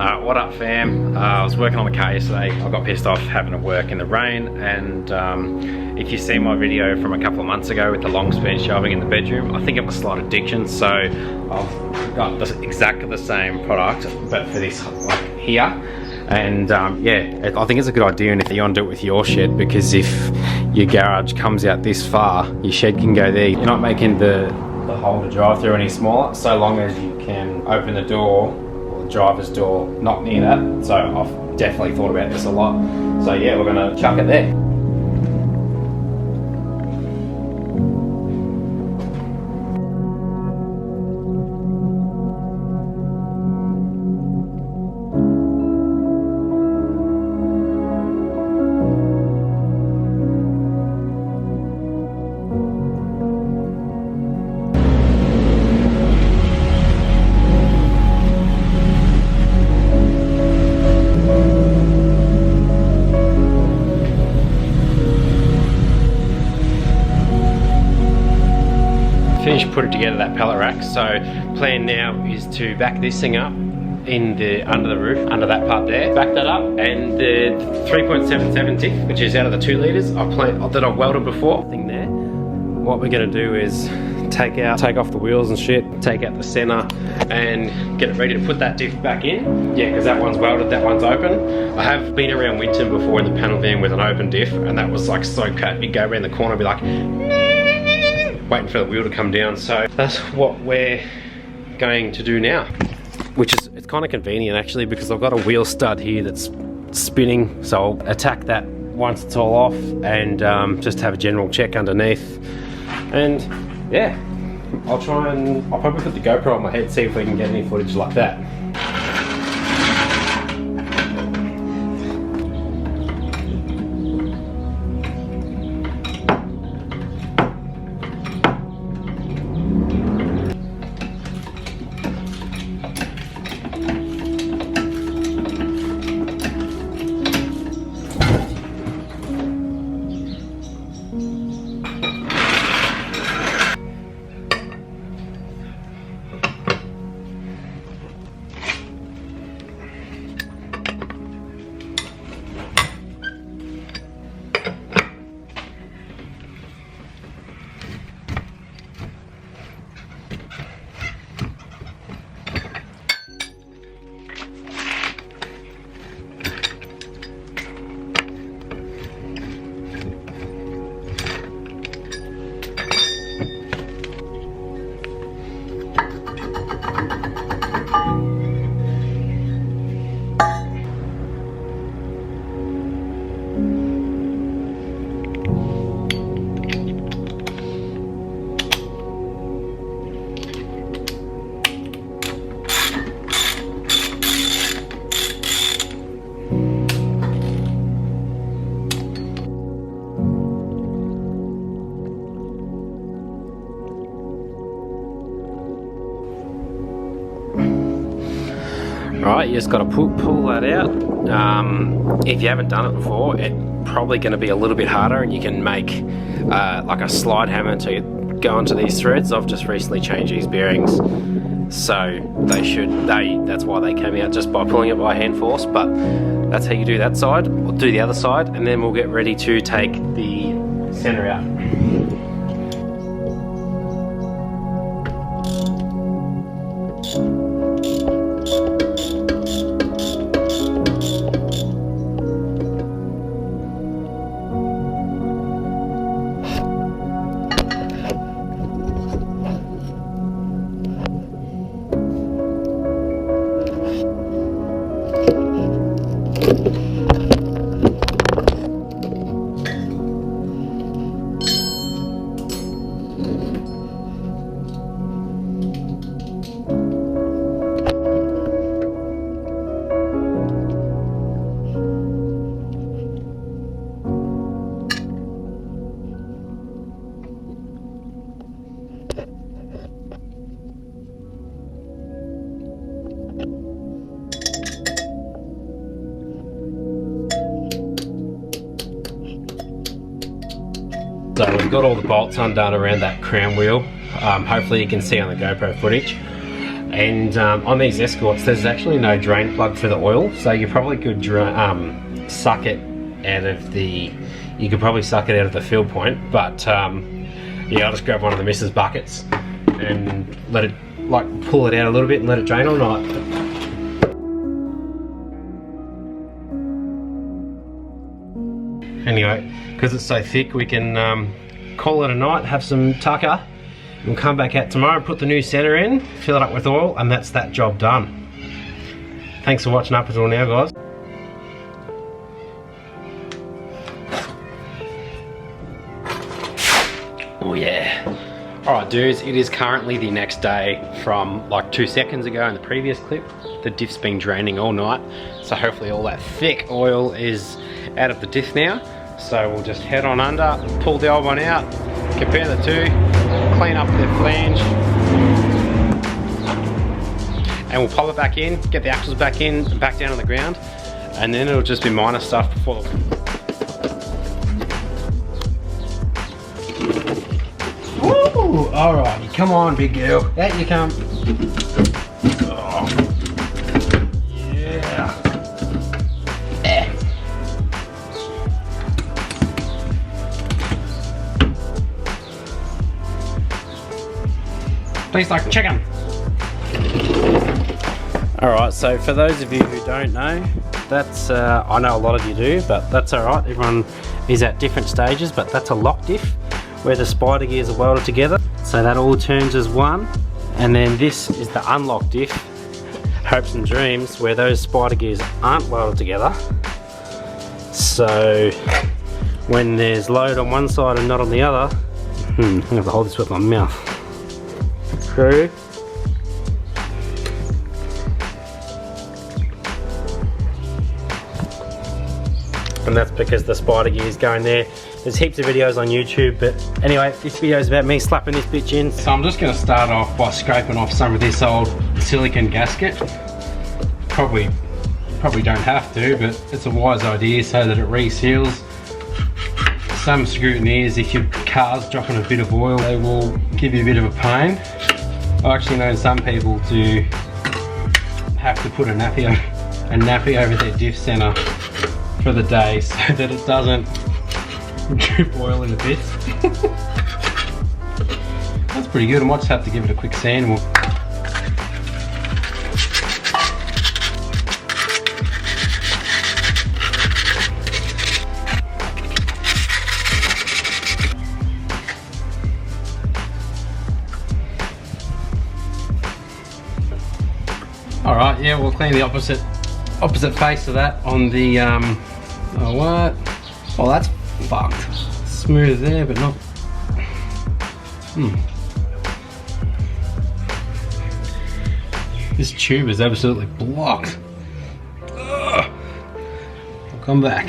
What up fam? I was working on the car yesterday. I got pissed off having to work in the rain, and if you see my video from a couple of months ago with the longspan shelving in the bedroom, I think I've got a slight addiction, so I've got exactly the same product but for this like here. And yeah, I think it's a good idea, and if you want to do it with your shed, because if your garage comes out this far, your shed can go there. You're not making the hole to drive through any smaller, so long as you can open the door, driver's door, not near that. So I've definitely thought about this a lot. So yeah, we're gonna chuck it there. Finished putting together that pallet rack, so plan now is to back this thing up in the under the roof, under that part there. Back that up, and the 3.77 diff, which is out of the 2 litres that I've welded before. Thing there. What we're gonna do is take off the wheels and shit, take out the center, and get it ready to put that diff back in. Yeah, because that one's welded, that one's open. I have been around Winton before in the panel van with an open diff, and that was like so cut. You'd go around the corner and be like, waiting for the wheel to come down. So that's what we're going to do now, which is, it's kind of convenient actually, because I've got a wheel stud here that's spinning, so I'll attack that once it's all off, and just have a general check underneath. And yeah, I'll probably put the GoPro on my head, see if we can get any footage like that. Right, you just got to pull that out. If you haven't done it before, it's probably going to be a little bit harder, and you can make like a slide hammer to go onto these threads. I've just recently changed these bearings, so that's why they came out just by pulling it by hand force. But that's how you do that side. We'll do the other side, and then we'll get ready to take the center out. So we've got all the bolts undone around that crown wheel. Hopefully you can see on the GoPro footage. And on these escorts, there's actually no drain plug for the oil, so you probably could suck it out of the. You could probably suck it out of the fill point, but yeah, I'll just grab one of the missus buckets and let it, like, pull it out a little bit and let it drain all night. Anyway, because it's so thick, we can call it a night, have some tucker. We'll come back out tomorrow, put the new center in, fill it up with oil, and that's that job done. Thanks for watching up until now, guys. Oh yeah. Alright dudes, it is currently the next day from like 2 seconds ago in the previous clip. The diff's been draining all night, so hopefully all that thick oil is out of the diff now. So we'll just head on under, pull the old one out, compare the two, clean up the flange, and we'll pop it back in, get the axles back in and back down on the ground, and then it'll just be minor stuff before the... Woo! Alright, come on big girl, out you come. Oh. Yeah. Tastes like chicken. Alright, so for those of you who don't know, that's, I know a lot of you do, but that's alright, everyone is at different stages, but that's a lock diff, where the spider gears are welded together. So that all turns as one, and then this is the unlock diff, hopes and dreams, where those spider gears aren't welded together. So when there's load on one side and not on the other, I'm going to have to hold this with my mouth. Screw. And that's because the spider gears go in there. There's heaps of videos on YouTube, but anyway, this video is about me slapping this bitch in. So I'm just going to start off by scraping off some of this old silicone gasket. Probably don't have to, but it's a wise idea so that it reseals. Some scrutineers, if your car's dropping a bit of oil, they will give you a bit of a pain. I actually know some people to have to put a nappy over their diff center for the day so that it doesn't drip oil in the bits. That's pretty good. I might just have to give it a quick sand. Alright, yeah, we'll clean the opposite face of that on the, oh what? Oh, that's fucked. Smooth there, but not, This tube is absolutely blocked. Ugh. I'll come back.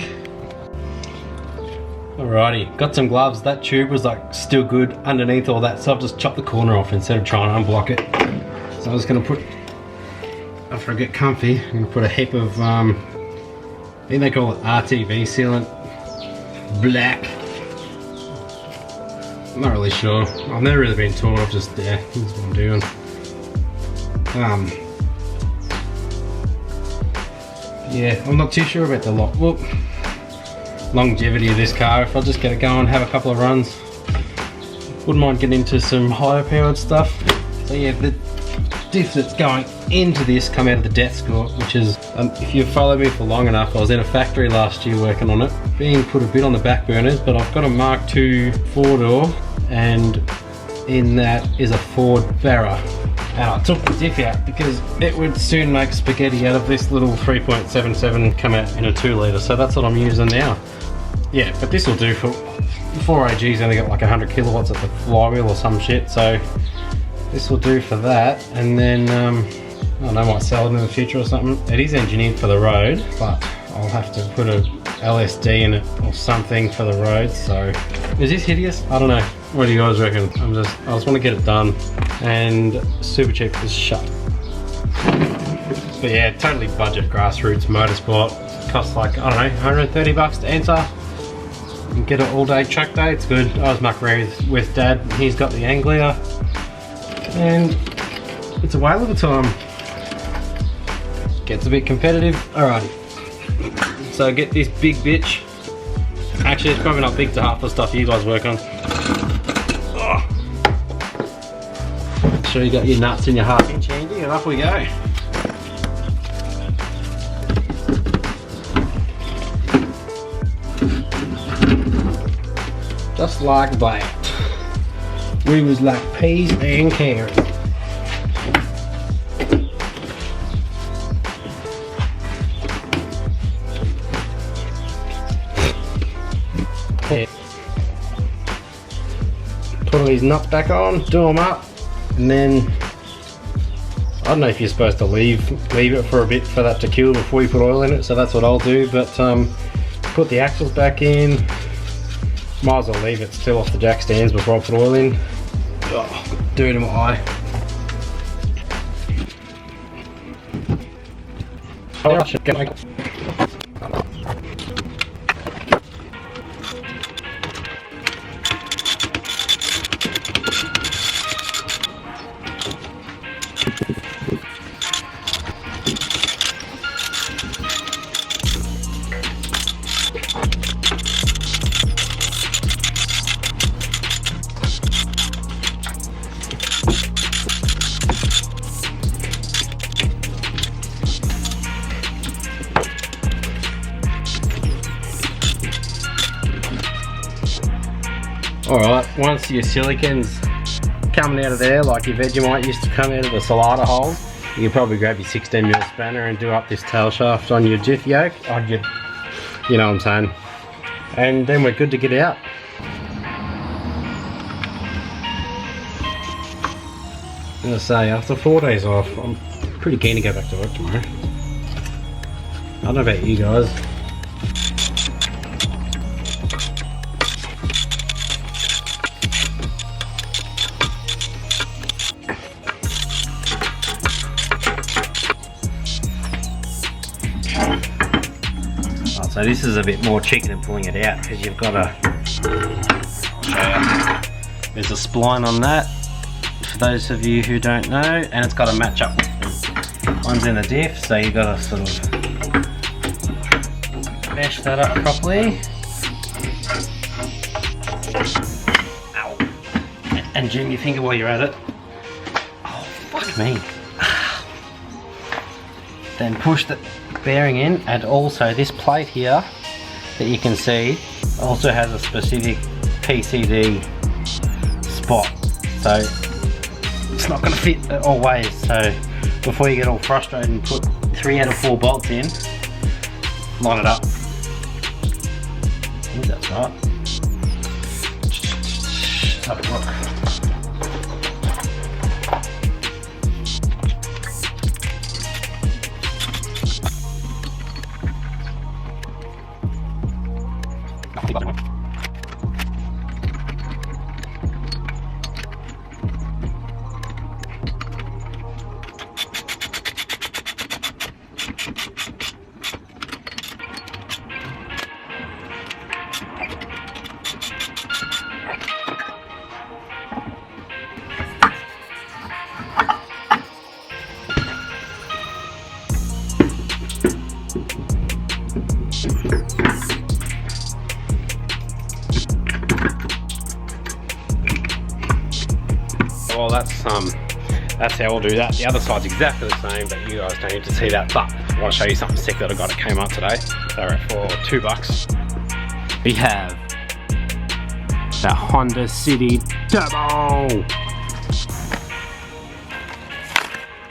Alrighty, got some gloves. That tube was like still good underneath all that, so I've just chopped the corner off instead of trying to unblock it. So I'm just gonna put, after I get comfy, I'm going to put a heap of, I think they call it RTV sealant, black. I'm not really sure. I've never really been taught, I've just, yeah, that's what I'm doing. Yeah, I'm not too sure about the longevity of this car. If I just get it going, have a couple of runs, wouldn't mind getting into some higher powered stuff. So yeah, the diff that's going into this come out of the escort, which is, if you've followed me for long enough, I was in a factory last year working on it, being put a bit on the back burners, but I've got a Mark II 4-door, and in that is a Ford Barra. And I took the diff out because it would soon make spaghetti out of this little 3.77 come out in a 2 litre, so that's what I'm using now. Yeah, but this will do for 4AG's only got like 100 kilowatts at the flywheel or some shit, so this will do for that. And then I don't know, I might sell it in the future or something. It is engineered for the road, but I'll have to put a LSD in it or something for the road. So is this hideous? I don't know. What do you guys reckon? I just want to get it done, and super cheap is shut. But yeah, totally budget grassroots motorsport. Costs like, I don't know, 130 bucks to enter. You can get it all day track day, it's good. I was mucking around with Dad, he's got the Anglia. And It's a whale of a time. Gets a bit competitive. Alright. So get this big bitch. Actually, it's probably not big to half the stuff you guys work on. Oh. Make sure you got your nuts in your 1/2 inch handy, and off we go. Just like that. We was like peas and carrots. Put all these nuts back on, do them up, and then I don't know if you're supposed to leave it for a bit for that to cool before you put oil in it, so that's what I'll do. But put the axles back in. Might as well leave it still off the jack stands before I put oil in. Oh, dirty my eye. Oh, shit, get my... Alright, once your silicon's coming out of there, like your Vegemite used to come out of the salada holes, you can probably grab your 16mm spanner and do up this tail shaft on your diff yoke, on your, you know what I'm saying, and then we're good to get out. I'm gonna say, after 4 days off, I'm pretty keen to go back to work tomorrow. I don't know about you guys. So this is a bit more tricky than pulling it out, because you've got a, there's a spline on that, for those of you who don't know, and it's got to match up. One's in the diff, so you've got to sort of mesh that up properly. Ow. And jam your finger while you're at it. Oh, fuck me. Then push the bearing in, and also this plate here that you can see also has a specific PCD spot, so it's not going to fit always. So before you get all frustrated and put 3 out of 4 bolts in, line it up. I think that's right. Let's have a look. Well, that's how we'll do that. The other side's exactly the same, but you guys don't need to see that. But I want to show you something sick that I got at Kmart today. They're for $2. We have the Honda City Turbo.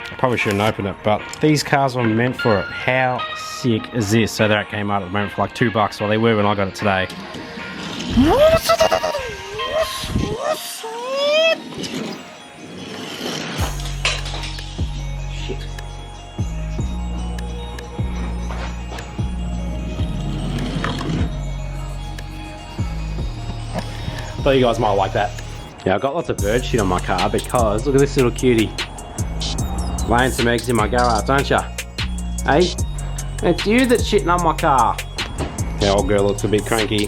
I probably shouldn't open it, but these cars were meant for it. How sick is this? So they're at Kmart at the moment for like $2. Well, they were when I got it today. Thought you guys might like that. Yeah, I've got lots of bird shit on my car because look at this little cutie. Laying some eggs in my garage, don't ya? Hey? It's you that's shitting on my car. The old girl looks a bit cranky.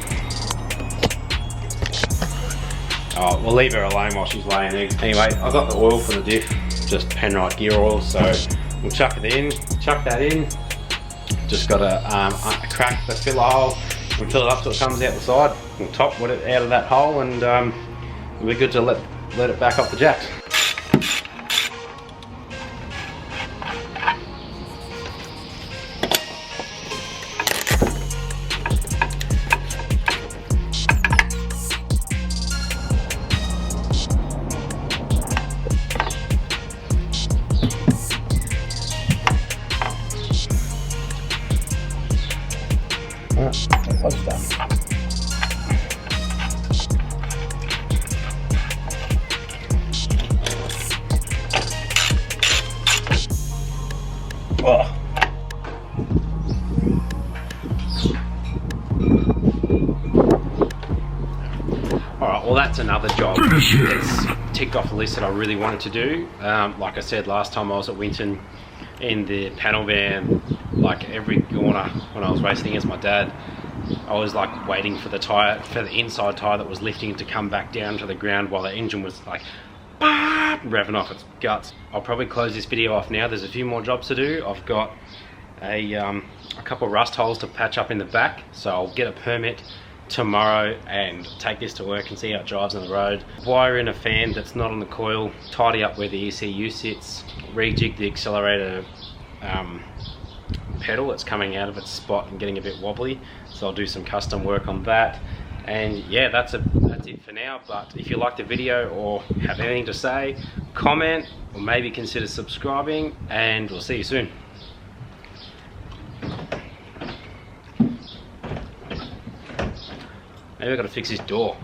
Oh, we'll leave her alone while she's laying eggs. Anyway, I got the oil for the diff. just Penrite gear oil. So we'll chuck that in. Just got to crack the filler hole and fill it up so it comes out the side. We'll top it out of that hole, and we're good to let it back off the jacks. Oh. Alright, well that's another job that's ticked off the list that I really wanted to do. Like I said last time I was at Winton in the panel van, like every corner when I was racing against my dad, I was like waiting for the tyre, for the inside tyre that was lifting to come back down to the ground while the engine was like revving off its guts. I'll probably close this video off now. There's a few more jobs to do. I've got a couple of rust holes to patch up in the back, so I'll get a permit tomorrow and take this to work and see how it drives on the road. Wire in a fan that's not on the coil, tidy up where the ECU sits, rejig the accelerator pedal that's coming out of its spot and getting a bit wobbly, so I'll do some custom work on that. And yeah, that's it for now. But if you like the video or have anything to say, comment or maybe consider subscribing, and we'll see you soon. Maybe I've got to fix this door.